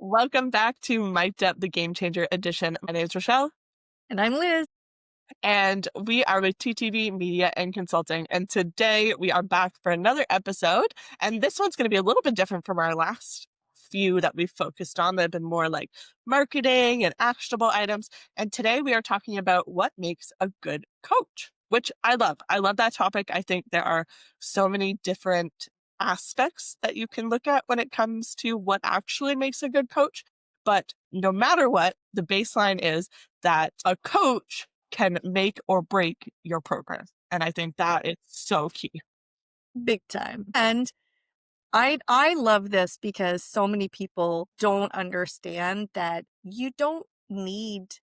Welcome back to Mic'd Up, the Game Changer edition. My name is Rochelle, And I'm Liz. and we are with TTV Media and Consulting. And today we are back for another episode. And this one's going to be a little bit different from our last few that we've focused on that have been more like marketing and actionable items. And today we are talking about what makes a good coach, which I love. I love that topic. I think there are so many different aspects that you can look at when it comes to what actually makes a good coach. But no matter what, the baseline is that a coach can make or break your program. And I think that is so key. Big time. And I love this because so many people don't understand that you don't need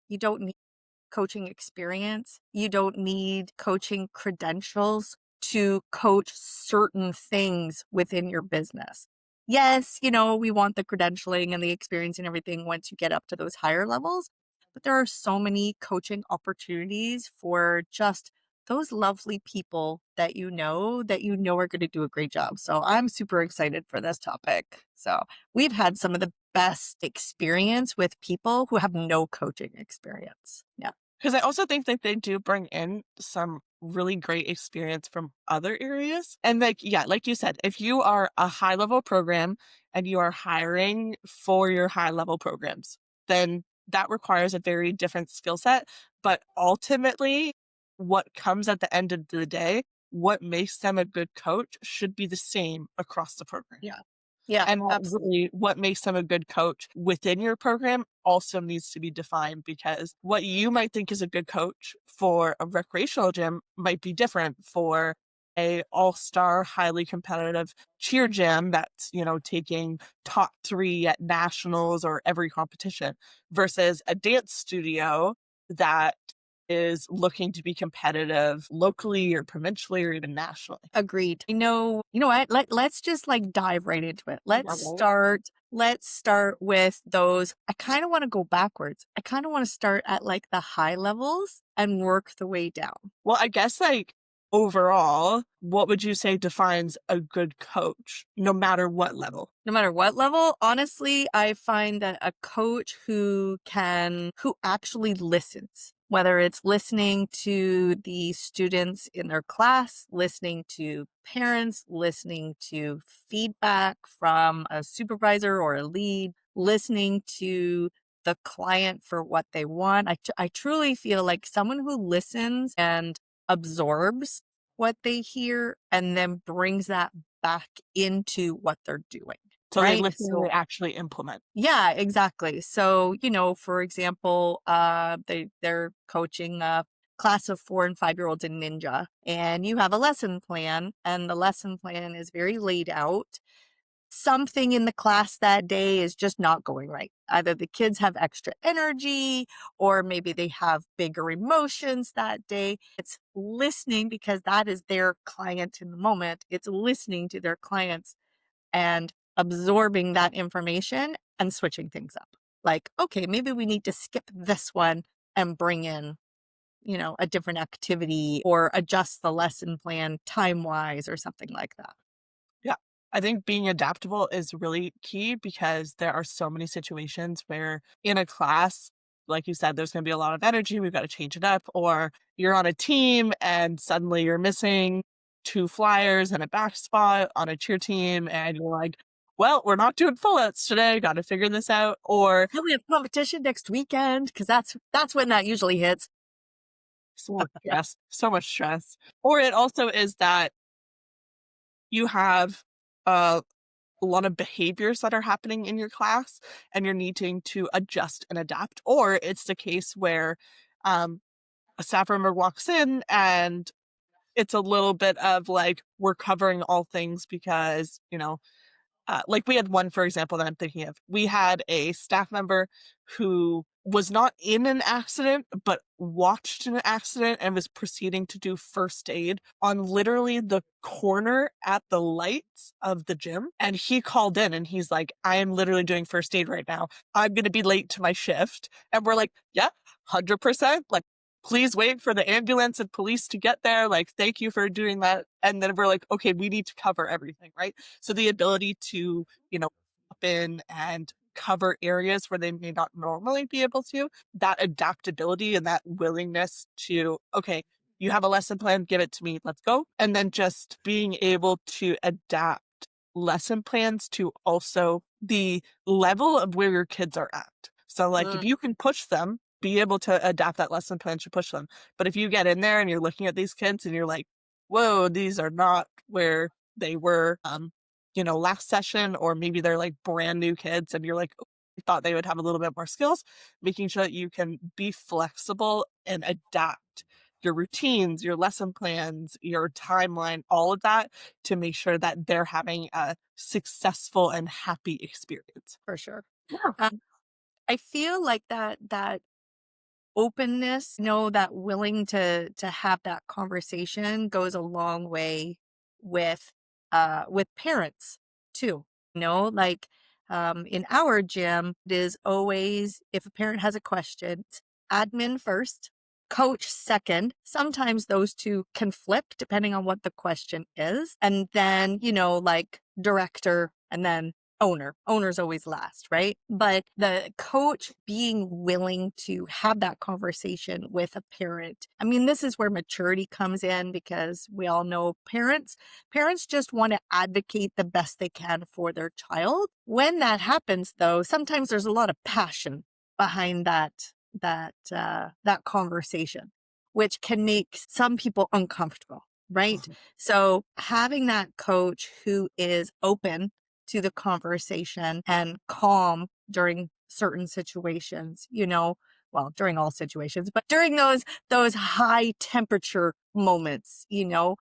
coaching experience. You don't need coaching credentials to coach certain things within your business. Yes, we want the credentialing and the experience and everything once you get up to those higher levels, but there are so many coaching opportunities for just those lovely people that you know are going to do a great job. So I'm super excited for this topic. So we've had some of the best experience with people who have no coaching experience. Yeah. Because I also think that they do bring in some really great experience from other areas. And like you said, if you are a high level program and you are hiring for your high level programs, then that requires a very different skill set. But ultimately, what comes at the end of the day, what makes them a good coach should be the same across the program. Yeah. Yeah, And absolutely. really, what makes them a good coach within your program also needs to be defined, because what you might think is a good coach for a recreational gym might be different for a all-star, highly competitive cheer gym that's, taking top 3 at nationals or every competition, versus a dance studio that is looking to be competitive locally or provincially or even nationally. Agreed. You know what? Let's just like dive right into it. Yeah, right? Let's start with those. I kind of want to go backwards. I kind of want to start at like the high levels and work the way down. Well, I guess overall, what would you say defines a good coach, no matter what level? No matter what level, honestly, I find that a coach who actually listens, whether it's listening to the students in their class, listening to parents, listening to feedback from a supervisor or a lead, listening to the client for what they want. I truly feel like someone who listens and absorbs what they hear and then brings that back into what they're doing. So they Right? listen and they So actually implement. yeah, exactly. So, for example, they're coaching a class of 4 and 5-year-olds in Ninja, and you have a lesson plan, and the lesson plan is very laid out. Something in the class that day is just not going right. Either the kids have extra energy or maybe they have bigger emotions that day. It's listening because that is their client in the moment. It's listening to their clients and absorbing that information and switching things up. Like, okay, maybe we need to skip this one and bring in, a different activity or adjust the lesson plan time wise or something like that. Yeah. I think being adaptable is really key, because there are so many situations where in a class, like you said, there's going to be a lot of energy. We've got to change it up. Or you're on a team and suddenly you're missing 2 flyers and a back spot on a cheer team. And you're like, well, we're not doing full outs today. Got to figure this out. Or Yeah, we have competition next weekend because that's when that usually hits. so much stress. Or it also is that you have a lot of behaviors that are happening in your class and you're needing to adjust and adapt. Or it's the case where um, a staff member walks in and it's a little bit of like, we're covering all things because, like we had one, for example, that I'm thinking of. We had a staff member who was not in an accident, but watched an accident and was proceeding to do first aid on literally the corner at the lights of the gym. And he called in and he's like, I am literally doing first aid right now. I'm going to be late to my shift. And we're like, yeah, 100%. Like, please wait for the ambulance and police to get there. Like, thank you for doing that. And then we're like, okay, we need to cover everything, right? So the ability to, hop in and cover areas where they may not normally be able to. That adaptability and that willingness to, okay, you have a lesson plan, give it to me, let's go. And then just being able to adapt lesson plans to also the level of where your kids are at. So, like, if Mm, you can push them, be able to adapt that lesson plan to push them. But if you get in there and you're looking at these kids and you're like, whoa, these are not where they were, last session, or maybe they're like brand new kids and you're like, "Oh, I thought they would have a little bit more skills," making sure that you can be flexible and adapt your routines, your lesson plans, your timeline, all of that to make sure that they're having a successful and happy experience. for sure. Yeah. Um, I feel like that openness, that willing to have that conversation goes a long way with parents too. Like in our gym, it is always, if a parent has a question, it's admin first, coach second. Sometimes those two can flip depending on what the question is. And then, like director and then owner. Owner's always last, right? But the coach being willing to have that conversation with a parent. I mean, this is where maturity comes in, because we all know parents just want to advocate the best they can for their child. When that happens though, sometimes there's a lot of passion behind that conversation, which can make some people uncomfortable, right? So having that coach who is open to the conversation and calm during certain situations, well, during all situations, but during those high temperature moments,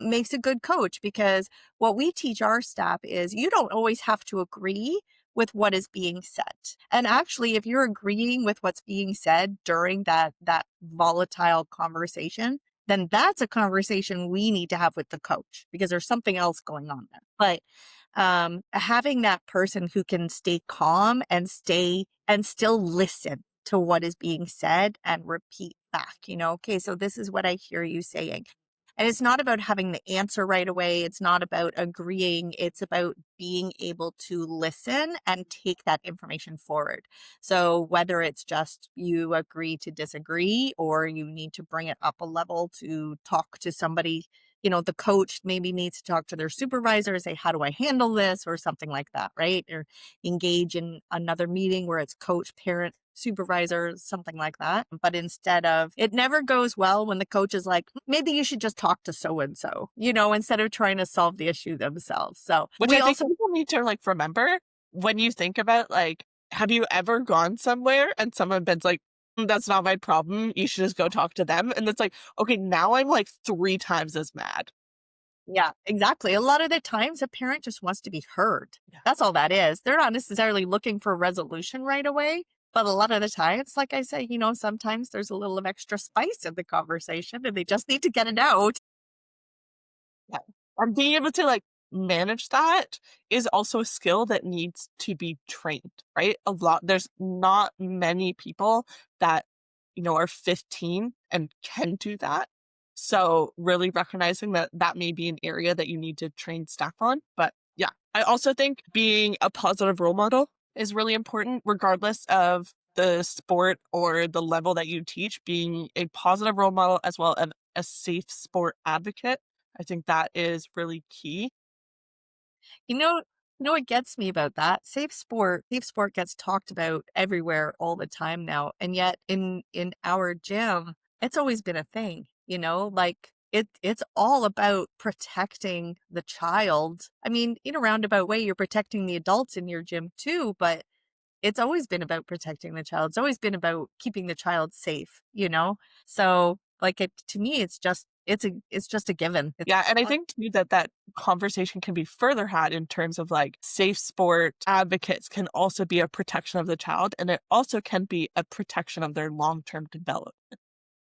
makes a good coach, because what we teach our staff is you don't always have to agree with what is being said. And actually, if you're agreeing with what's being said during that volatile conversation, then that's a conversation we need to have with the coach, because there's something else going on there. But having that person who can stay calm and still listen to what is being said and repeat back, okay, so this is what I hear you saying. And it's not about having the answer right away. It's not about agreeing. It's about being able to listen and take that information forward. So whether it's just you agree to disagree, or you need to bring it up a level to talk to somebody, the coach maybe needs to talk to their supervisor, say, how do I handle this, or something like that, right? Or engage in another meeting where it's coach, parent, supervisor, something like that. But instead of, it never goes well when the coach is like, maybe you should just talk to so and so, instead of trying to solve the issue themselves. So Which we I think also, people need to, like, remember when you think about, like, have you ever gone somewhere and someone been's like, "Mm, that's not my problem, you should just go talk to them," and it's like, okay, now I'm, like, 3 times as mad. yeah, exactly. A lot of the times a parent just wants to be heard. Yeah. That's all that is. They're not necessarily looking for resolution right away. But a lot of the times, like I say, sometimes there's a little of extra spice in the conversation and they just need to get it out. Yeah. And being able to, like, manage that is also a skill that needs to be trained, right? There's not many people that, are 15 and can do that. So really recognizing that that may be an area that you need to train staff on. But yeah, I also think being a positive role model is really important, regardless of the sport or the level that you teach. Being a positive role model as well as a safe sport advocate, I think that is really key. You know, what gets me about that? Safe sport gets talked about everywhere all the time now. And yet in our gym, it's always been a thing, like it's all about protecting the child. I mean, in a roundabout way, you're protecting the adults in your gym too, but it's always been about protecting the child. It's always been about keeping the child safe. So like to me, it's just a given. It's Yeah, and I think too that that conversation can be further had in terms of, like, safe sport advocates can also be a protection of the child, and it also can be a protection of their long-term development.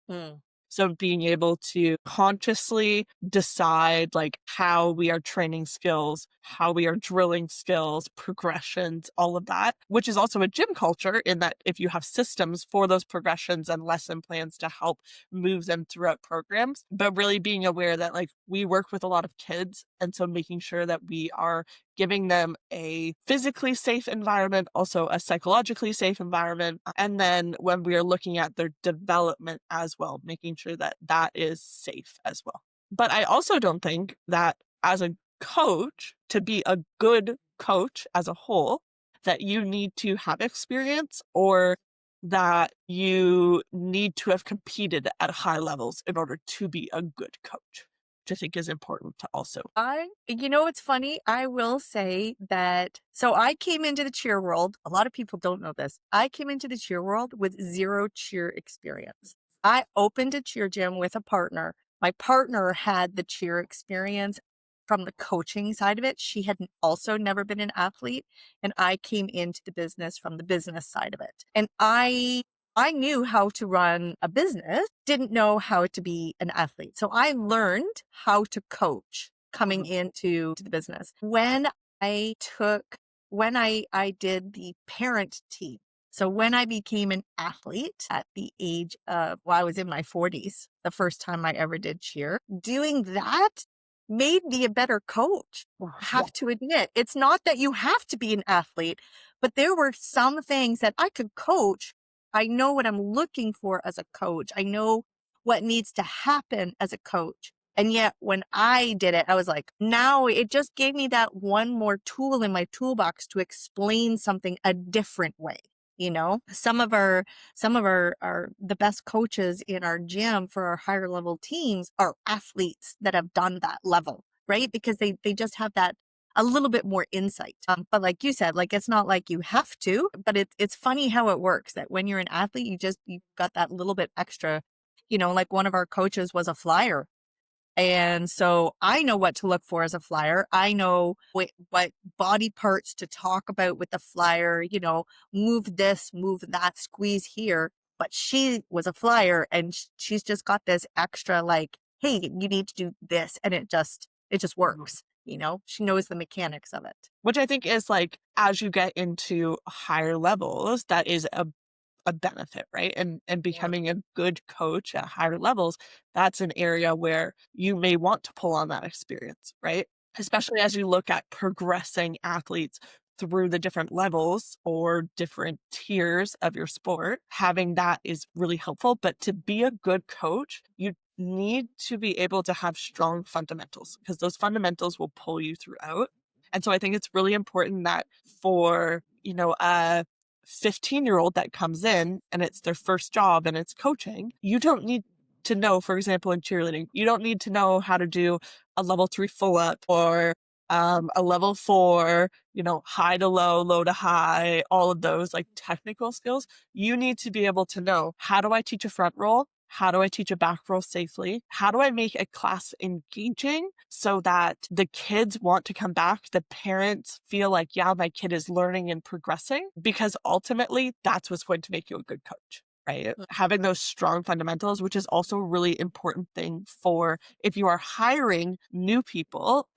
Mm. So being able to consciously decide, like, how we are training skills, how we are drilling skills, progressions, all of that, which is also a gym culture in that if you have systems for those progressions and lesson plans to help move them throughout programs, but really being aware that, like, we work with a lot of kids. And so making sure that we are giving them a physically safe environment, also a psychologically safe environment. And then when we are looking at their development as well, making sure that that is safe as well. But I also don't think that as a coach, to be a good coach as a whole, that you need to have experience or that you need to have competed at high levels in order to be a good coach, which I think is important to also. You know, what's funny? I will say that, so I came into the cheer world. A lot of people don't know this. I came into the cheer world with zero cheer experience. I opened a cheer gym with a partner. My partner had the cheer experience from the coaching side of it. She had also never been an athlete, and I came into the business from the business side of it. And I knew how to run a business, didn't know how to be an athlete. So I learned how to coach coming Mhm. into the business. I took when I did the parent team. So when I became an athlete at the age of, well, I was in my 40s, the first time I ever did cheer, doing that made me a better coach. I Yeah. have to admit, it's not that you have to be an athlete, but there were some things that I could coach. I know what I'm looking for as a coach. I know what needs to happen as a coach. And yet when I did it, I was like, now it just gave me that one more tool in my toolbox to explain something a different way. You know, some of our the best coaches in our gym for our higher level teams are athletes that have done that level, right? Because they just have that a little bit more insight. But like you said, like it's not like you have to, but it's funny how it works that when you're an athlete, you've got that little bit extra, like one of our coaches was a flyer. And so I know what to look for as a flyer. I know what body parts to talk about with the flyer, move this, move that, squeeze here. But she was a flyer and she's just got this extra like, hey, you need to do this. And it just Mhm. works. She knows the mechanics of it. Which I think is like as you get into higher levels, that is a benefit, right? And Yeah. becoming a good coach at higher levels, that's an area where you may want to pull on that experience, right? Especially as you look at progressing athletes through the different levels or different tiers of your sport, having that is really helpful. But to be a good coach, you need to be able to have strong fundamentals because those fundamentals will pull you throughout. And so I think it's really important that for, a 15-year-old that comes in and it's their first job and it's coaching, you don't need to know, for example, in cheerleading, you don't need to know how to do a level 3 full up or a level 4, high to low, low to high, all of those like technical skills. You need to be able to know, how do I teach a front roll? How do I teach a back roll safely? How do I make a class engaging so that the kids want to come back? The parents feel like, yeah, my kid is learning and progressing, because ultimately that's what's going to make you a good coach, right? Having those strong fundamentals, which is also a really important thing for if you are hiring new people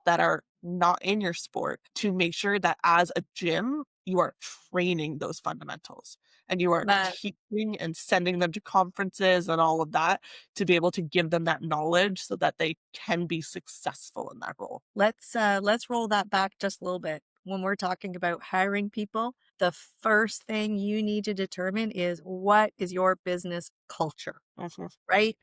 that are not in your sport, to make sure that as a gym, you are training those fundamentals and you are But teaching and sending them to conferences and all of that to be able to give them that knowledge so that they can be successful in that role. let's roll that back just a little bit. When we're talking about hiring people, the first thing you need to determine is what is your business culture, Mhm. right?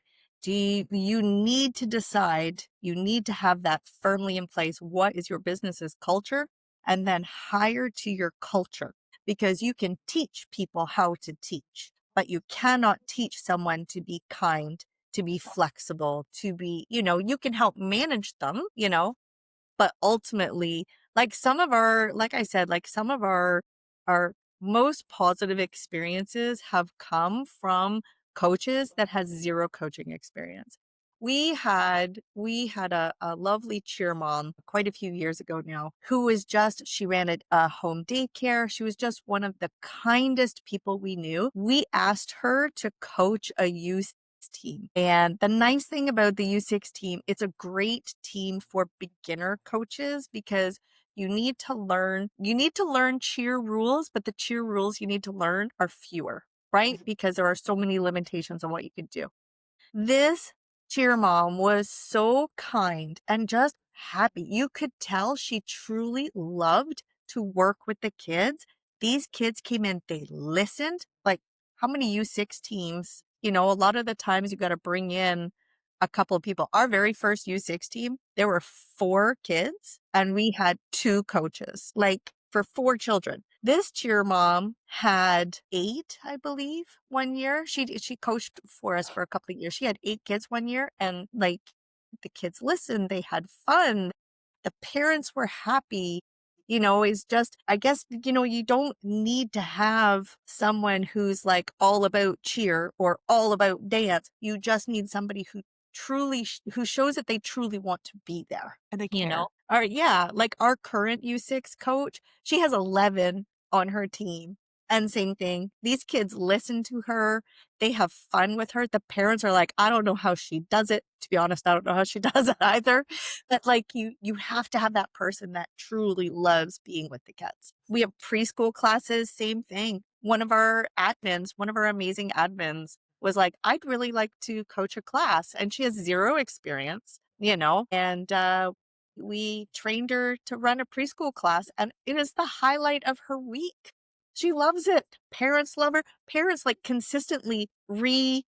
You need to decide, you need to have that firmly in place. What is your business's culture? And then hire to your culture, because you can teach people how to teach, but you cannot teach someone to be kind, to be flexible, to be, you can help manage them, but ultimately, like I said, like some of our most positive experiences have come from coaches that has zero coaching experience. We had a lovely cheer mom quite a few years ago now, who was just, she ran a home daycare. She was just one of the kindest people we knew. We asked her to coach a youth team. And the nice thing about the U6 team, it's a great team for beginner coaches, because you need to learn cheer rules, but the cheer rules you need to learn are fewer, right? Because there are so many limitations on what you can do. This cheer mom was so kind and just happy. You could tell she truly loved to work with the kids. These kids came in, they listened. Like, how many U6 teams? A lot of the times you got to bring in a couple of people. Our very first U6 team, there were 4 kids and we had 2 coaches, like for 4 children. This cheer mom had 8, I believe, one year. She coached for us for a couple of years. She had 8 kids one year, and like the kids listened, they had fun, the parents were happy. Is just, I guess, you don't need to have someone who's like all about cheer or all about dance. You just need somebody who who shows that they truly want to be there, And they you know? care. Or yeah, like our current U6 coach, she has 11 on her team. And same thing. These kids listen to her. They have fun with her. The parents are like, I don't know how she does it. To be honest, I don't know how she does it either. But like you have to have that person that truly loves being with the kids. We have preschool classes, same thing. One of our amazing admins was like, I'd really like to coach a class. And she has zero experience, and we trained her to run a preschool class, and it is the highlight of her week. She loves it. Parents love her. Parents like consistently re-sign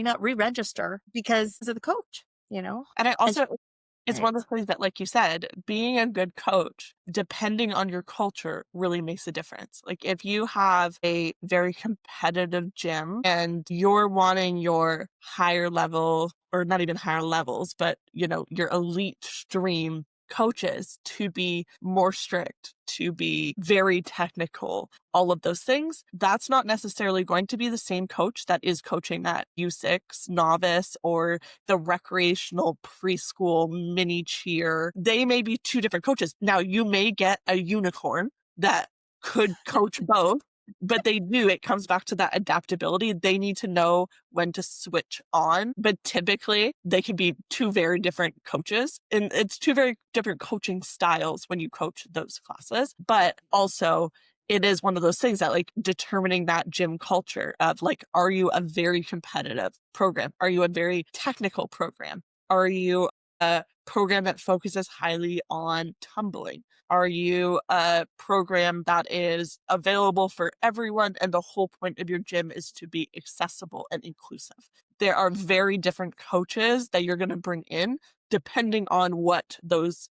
up, re-register because of the coach, And I and she also it's right. one of the things that, like you said, being a good coach, depending on your culture, really makes a difference. Like, if you have a very competitive gym and you're wanting your higher level, or not even higher levels, but, your elite stream coaches to be more strict, to be very technical, all of those things, that's not necessarily going to be the same coach that is coaching that U6 novice or the recreational preschool mini cheer. They may be 2 different coaches. Now, you may get a unicorn that could coach both, but it comes back to that adaptability. They need to know when to switch on, but typically they can be 2 very different coaches, and it's 2 very different coaching styles when you coach those classes. But also, it is one of those things that, like, determining that gym culture of, like, are you a very competitive program? Are you a very technical program? Are you a program that focuses highly on tumbling? Are you a program that is available for everyone and the whole point of your gym is to be accessible and inclusive? There are very different coaches that you're going to bring in depending on what those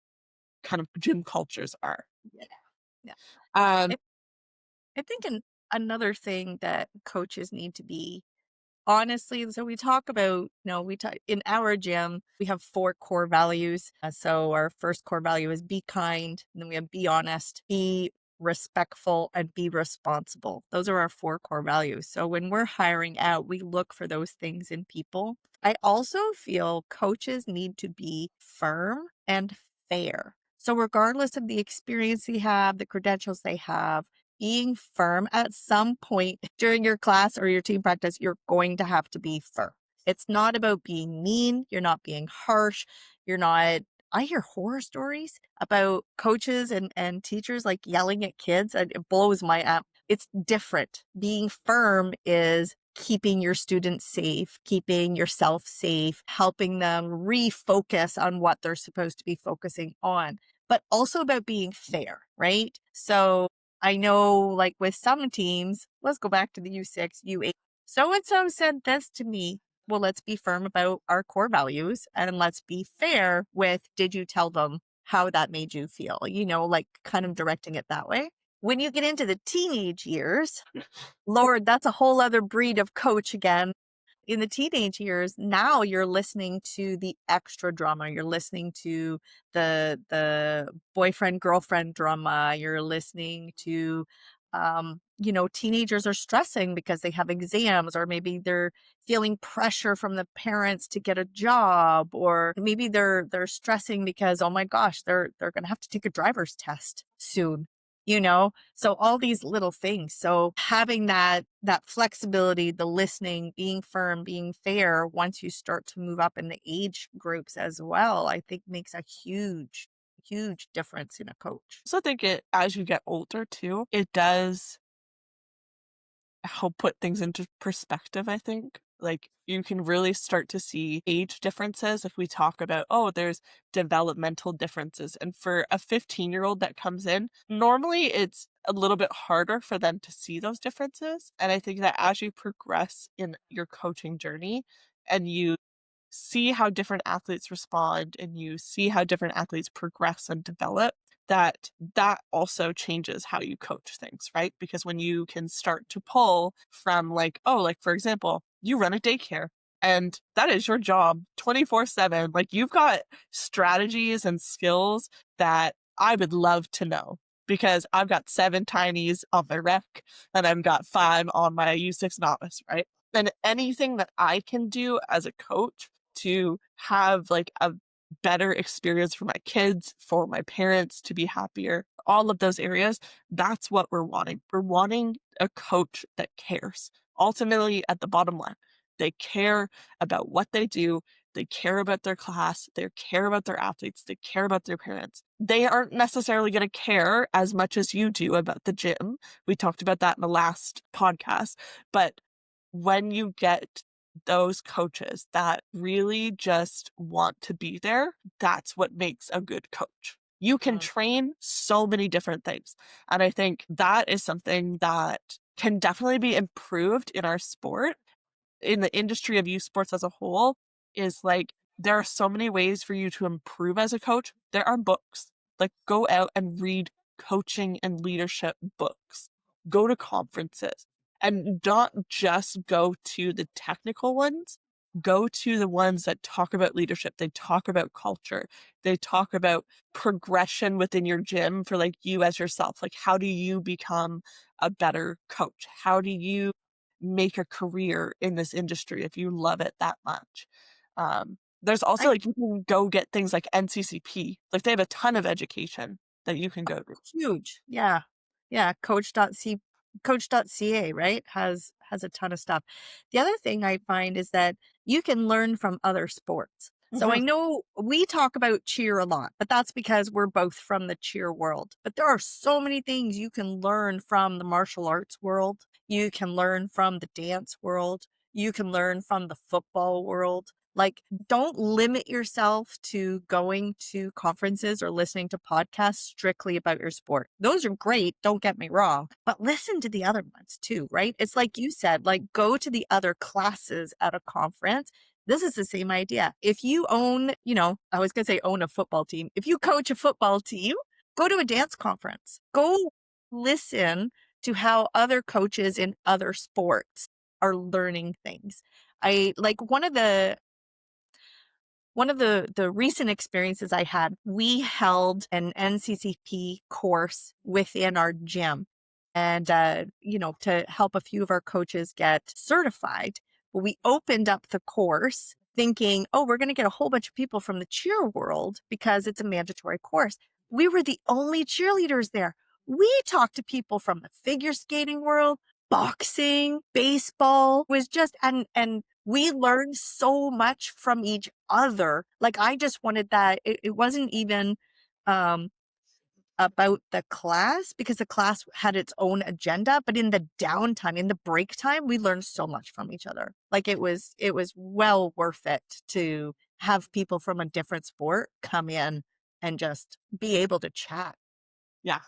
kind of gym cultures are. Yeah, yeah. Um, I, I think another thing that coaches need to be honestly, so we talk about, we talk in our gym, we have 4 core values. So our first core value is be kind, and then we have be honest, be respectful, and be responsible. Those are our 4 core values. So when we're hiring out, we look for those things in people. I also feel coaches need to be firm and fair. So regardless of the experience they have, the credentials they have, being firm at some point during your class or your team practice, you're going to have to be firm. It's not about being mean. You're not being harsh. You're not. I hear horror stories about coaches and teachers like yelling at kids, and it blows my up. It's different. Being firm is keeping your students safe, keeping yourself safe, helping them refocus on what they're supposed to be focusing on, but also about being fair, right? So I know, like with some teams, let's go back to the U6, U8. So and so said this to me. Well, let's be firm about our core values and let's be fair with, did you tell them how that made you feel? Like kind of directing it that way. When you get into the teenage years, Lord, that's a whole other breed of coach again. In the teenage years, now you're listening to the extra drama. You're listening to the boyfriend girlfriend drama. You're listening to teenagers are stressing because they have exams, or maybe they're feeling pressure from the parents to get a job, or maybe they're stressing because, oh my gosh, they're going to have to take a driver's test soon. So all these little things. So having that flexibility, the listening, being firm, being fair, once you start to move up in the age groups as well, I think makes a huge difference in a coach. I also think as you get older too, it does help put things into perspective, I think. Like you can really start to see age differences if we talk about, oh, there's developmental differences. And for a 15-year-old that comes in, normally it's a little bit harder for them to see those differences. And I think that as you progress in your coaching journey and you see how different athletes respond and you see how different athletes progress and develop, that also changes how you coach things, right? Because when you can start to pull from like, oh, like for example, you run a daycare and that is your job 24/7. Like you've got strategies and skills that I would love to know because I've got 7 tinies on my rec and I've got 5 on my U6 novice, right? And anything that I can do as a coach to have like a better experience for my kids, for my parents to be happier, all of those areas, that's what we're wanting. We're wanting a coach that cares. Ultimately, at the bottom line, they care about what they do. They care about their class. They care about their athletes. They care about their parents. They aren't necessarily going to care as much as you do about the gym. We talked about that in the last podcast. But when you get those coaches that really just want to be there, that's what makes a good coach. You can Mm. train so many different things. And I think that is something that can definitely be improved in our sport, in the industry of youth sports as a whole, is like there are so many ways for you to improve as a coach. There are books. Like go out and read coaching and leadership books. Go to conferences and not just go to the technical ones. Go to the ones that talk about leadership. They talk about culture. They talk about progression within your gym for like you as yourself. Like how do you become a better coach? How do you make a career in this industry if you love it that much? There's also I like you can go get things like NCCP. Like they have a ton of education that you can go to. Huge. Yeah. Yeah, coach.ca, right? Has a ton of stuff. The other thing I find is that you can learn from other sports. So I Mhm. know we talk about cheer a lot, but that's because we're both from the cheer world. But there are so many things you can learn from the martial arts world. You can learn from the dance world. You can learn from the football world. Like, don't limit yourself to going to conferences or listening to podcasts strictly about your sport. Those are great, don't get me wrong, but listen to the other ones too, right? It's like you said, like go to the other classes at a conference. This is the same idea. If you own, I was going to say own a football team. If you coach a football team, go to a dance conference. Go listen to how other coaches in other sports are learning things. I like one of the recent experiences I had, we held an NCCP course within our gym and, to help a few of our coaches get certified. But we opened up the course thinking, oh, we're going to get a whole bunch of people from the cheer world because it's a mandatory course. We were the only cheerleaders there. We talked to people from the figure skating world, boxing, baseball was just, and we learned so much from each other. Like I just wanted that. It wasn't even um, about the class because the class had its own agenda, but in the downtime, in the break time, we learned so much from each other. Like it was well worth it to have people from a different sport come in and just be able to chat. Yeah.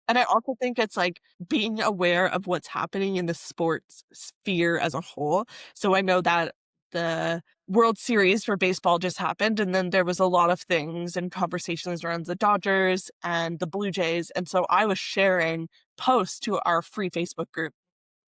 And I also think it's like being aware of what's happening in the sports sphere as a whole. So I know that the World Series for baseball just happened, and then there was a lot of things and conversations around the Dodgers and the Blue Jays. And so I was sharing posts to our free Facebook group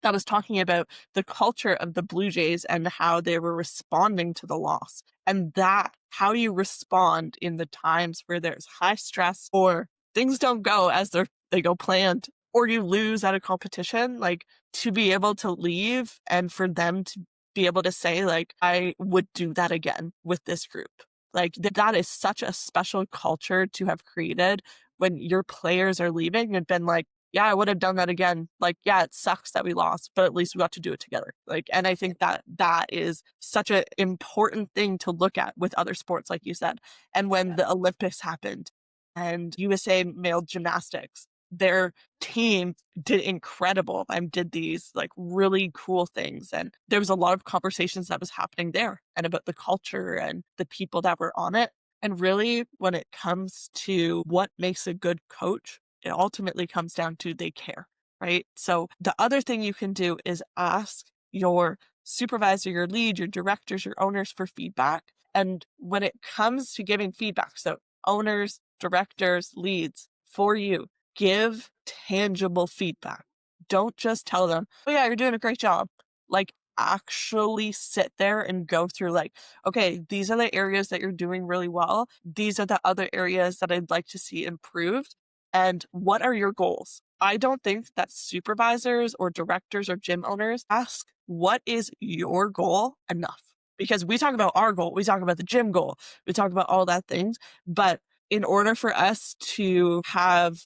that was talking about the culture of the Blue Jays and how they were responding to the loss. And that, how you respond in the times where there's high stress or things don't go as they go planned, or you lose at a competition, like to be able to leave and for them to be able to say, like, I would do that again with this group. Like that is such a special culture to have created when your players are leaving and been like, yeah, I would have done that again. Like, yeah, it sucks that we lost, but at least we got to do it together. Like, and I think that that is such an important thing to look at with other sports, like you said. And when Yeah. the Olympics happened and USA male gymnastics, their team did incredible and did these like really cool things. And there was a lot of conversations that was happening there and about the culture and the people that were on it. And really, when it comes to what makes a good coach, it ultimately comes down to they care, right? So the other thing you can do is ask your supervisor, your lead, your directors, your owners for feedback. And when it comes to giving feedback, so owners, directors, leads for you, give tangible feedback. Don't just tell them, oh, yeah, you're doing a great job. Like, actually sit there and go through, like, okay, these are the areas that you're doing really well. These are the other areas that I'd like to see improved. And what are your goals? I don't think that supervisors or directors or gym owners ask, what is your goal enough? Because we talk about our goal, we talk about the gym goal, we talk about all that things. But in order for us to have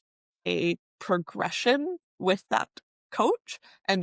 a progression with that coach, and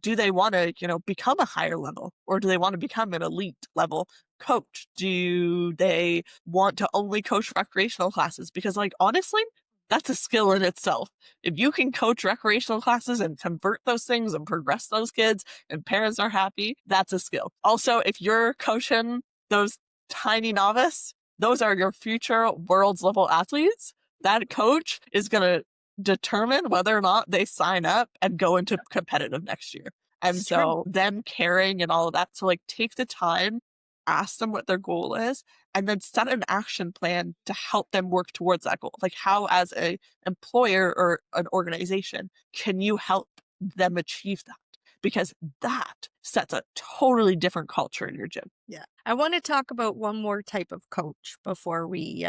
do they want to become a higher level, or do they want to become an elite level coach? Do they want to only coach recreational classes? Because, like, honestly, that's a skill in itself. If you can coach recreational classes and convert those things and progress those kids and parents are happy, that's a skill. Also, if you're coaching those tiny novice, those are your future world's level athletes. That coach is going to determine whether or not they sign up and go into competitive next year. And It's true. so them caring and all of that. So, like, take the time, ask them what their goal is, and then set an action plan to help them work towards that goal. Like, how as a employer or an organization can you help them achieve that? Because that sets a totally different culture in your gym. Yeah. I want to talk about one more type of coach before we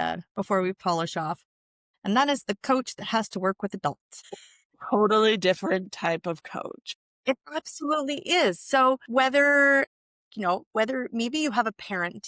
polish off. And that is the coach that has to work with adults. Totally different type of coach. It absolutely is. So whether maybe you have a parent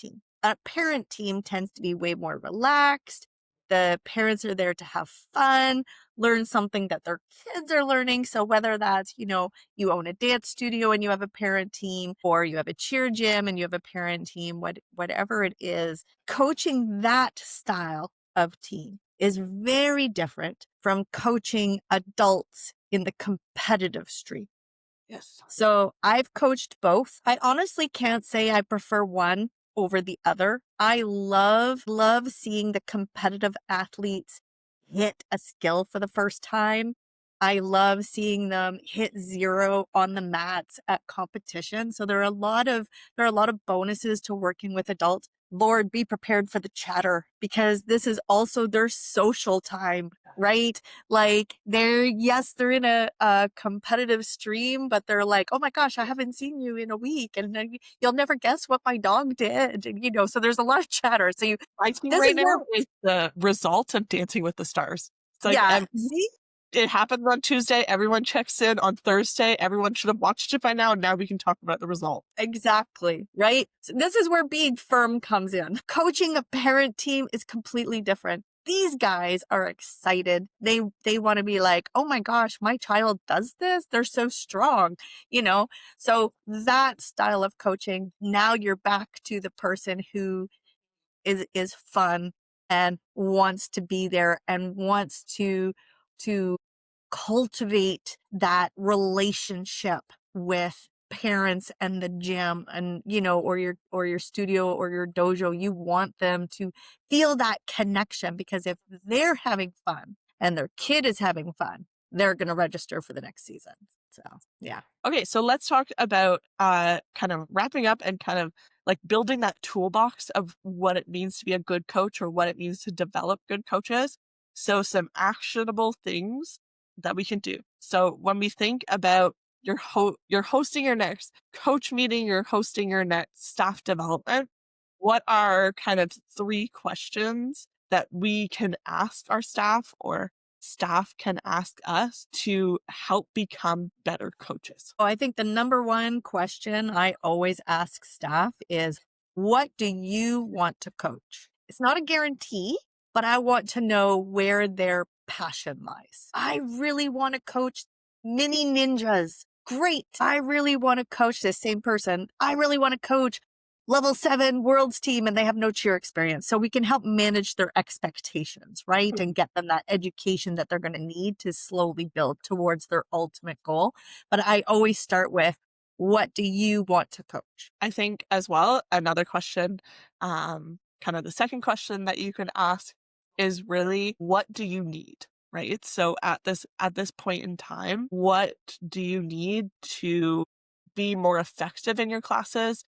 team tends to be way more relaxed. The parents are there to have fun, learn something that their kids are learning. So whether that's, you own a dance studio and you have a parent team, or you have a cheer gym and you have a parent team, whatever it is, coaching that style of team is very different from coaching adults in the competitive stream. Yes. So I've coached both. I honestly can't say I prefer one over the other. I love seeing the competitive athletes hit a skill for the first time. I love seeing them hit zero on the mats at competition. So there are a lot of bonuses to working with adults. Lord, be prepared for the chatter, because this is also their social time, right? Like they're in a competitive stream, but they're like, oh my gosh, I haven't seen you in a week. And then you'll never guess what my dog did. And, so there's a lot of chatter. I think This is right where, now is the result of Dancing with the Stars. It's like yeah, see, it happened on Tuesday. Everyone checks in on Thursday. Everyone should have watched it by now. And now we can talk about the result. exactly, right? So this is where being firm comes in. Coaching a parent team is completely different. These guys are excited. They want to be like, "Oh my gosh, my child does this. They're so strong." You know? So that style of coaching, now you're back to the person who is fun and wants to be there and wants to cultivate that relationship with parents and the gym, and or your studio or your dojo. You want them to feel that connection, because if they're having fun and their kid is having fun, they're going to register for the next season. So yeah. Okay, so let's talk about kind of wrapping up and kind of like building that toolbox of what it means to be a good coach or what it means to develop good coaches. So some actionable things that we can do. So when we think about you're hosting your next coach meeting, you're hosting your next staff development, what are kind of 3 questions that we can ask our staff or staff can ask us to help become better coaches? Oh, I think the number one question I always ask staff is, what do you want to coach? It's not a guarantee, but I want to know where their passion lies. I really want to coach mini ninjas. Great. I really want to coach this same person. I really want to coach level 7 world's team and they have no cheer experience. So we can help manage their expectations, right? And get them that education that they're going to need to slowly build towards their ultimate goal. But I always start with, what do you want to coach? I think as well, another question, kind of the second question that you could ask is really, what do you need? Right. So at this point in time, what do you need to be more effective in your classes,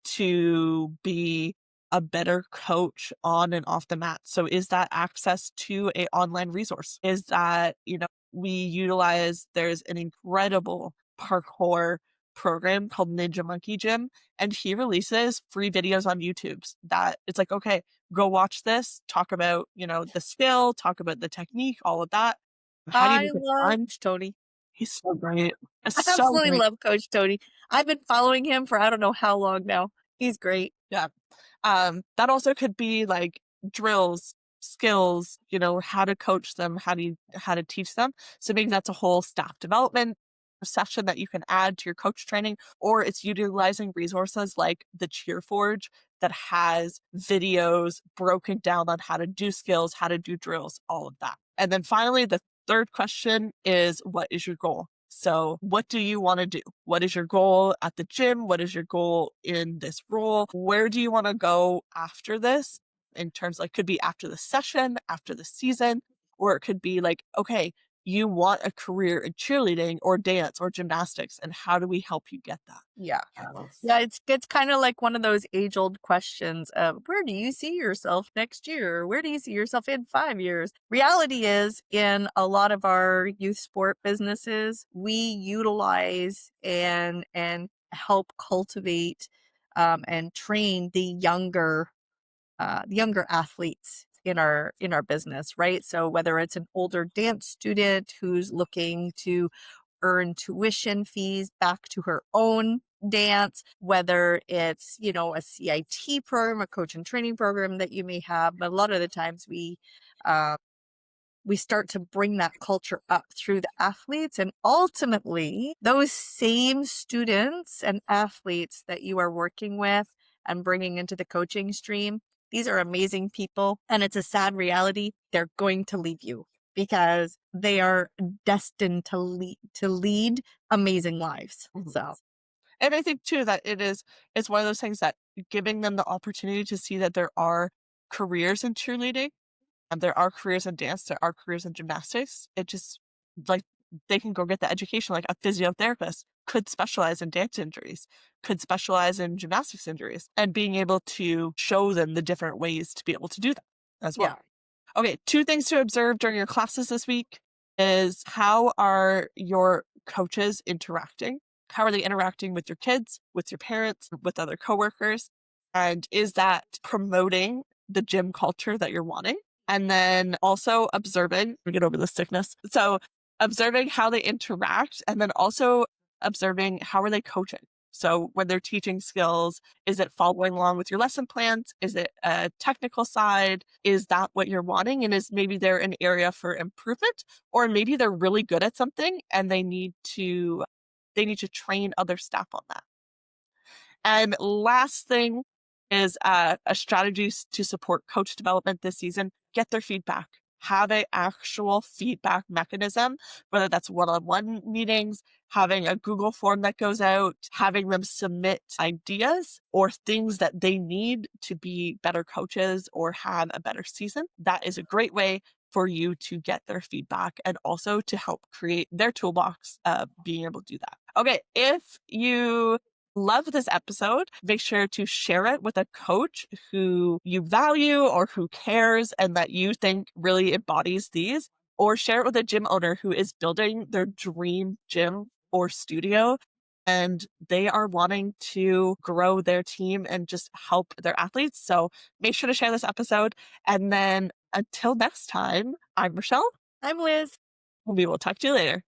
to be a better coach on and off the mat? So is that access to a online resource? Is that, we utilize, there's an incredible parkour program called Ninja Monkey Gym, and he releases free videos on YouTube's that it's like, okay, go watch this, talk about, the skill, talk about the technique, all of that. How do you I make it love fun? Tony. He's so great. It's I so absolutely great. love Coach Tony. I've been following him for I don't know how long now. He's great. Yeah. That also could be like drills, skills, how to coach them, how to teach them. So maybe that's a whole staff development session that you can add to your coach training, or it's utilizing resources like the Cheer Forge that has videos broken down on how to do skills, how to do drills, all of that. And then finally, the third question is, what is your goal? So, what do you want to do? What is your goal at the gym? What is your goal in this role? Where do you want to go after this? In terms, like, could be after the session, after the season, or it could be like, okay, you want a career in cheerleading or dance or gymnastics, and how do we help you get that? Yeah. Yes. Yeah, it's kinda like one of those age-old questions of, "Where do you see yourself next year? Or where do you see yourself in 5 years?" Reality is, in a lot of our youth sport businesses, we utilize and help cultivate, and train the younger athletes in our business, right? So whether it's an older dance student who's looking to earn tuition fees back to her own dance, whether it's, a CIT program, a coach and training program that you may have. But a lot of the times uh, we start to bring that culture up through the athletes. And ultimately, those same students and athletes that you are working with and bringing into the coaching stream, these are amazing people. And it's a sad reality. They're going to leave you because they are destined to lead amazing lives. Mhm. So, And I think too that it's one of those things that giving them the opportunity to see that there are careers in cheerleading, and there are careers in dance, there are careers in gymnastics. It just, like, they can go get the education. Like, a physiotherapist could specialize in dance injuries, could specialize in gymnastics injuries, and being able to show them the different ways to be able to do that as yeah. well. Okay, two things to observe during your classes this week is, how are your coaches interacting? How are they interacting with your kids, with your parents, with other coworkers? And is that promoting the gym culture that you're wanting? And then also observing, we get over the sickness. So observing how they interact, and then also observing how are they coaching. So when they're teaching skills, is it following along with your lesson plans? Is it a technical side? Is that what you're wanting? And is maybe there an area for improvement? Or maybe they're really good at something and they need to train other staff on that. And last thing is, a strategies to support coach development this season. Get their feedback. Have a actual feedback mechanism, whether that's one-on-one meetings, having a Google form that goes out, having them submit ideas or things that they need to be better coaches or have a better season. That is a great way for you to get their feedback and also to help create their toolbox of being able to do that. Okay, if you love this episode, make sure to share it with a coach who you value or who cares and that you think really embodies these, or share it with a gym owner who is building their dream gym or studio and they are wanting to grow their team and just help their athletes. So make sure to share this episode. And then until next time, I'm Rochelle, I'm Liz. and we will talk to you later.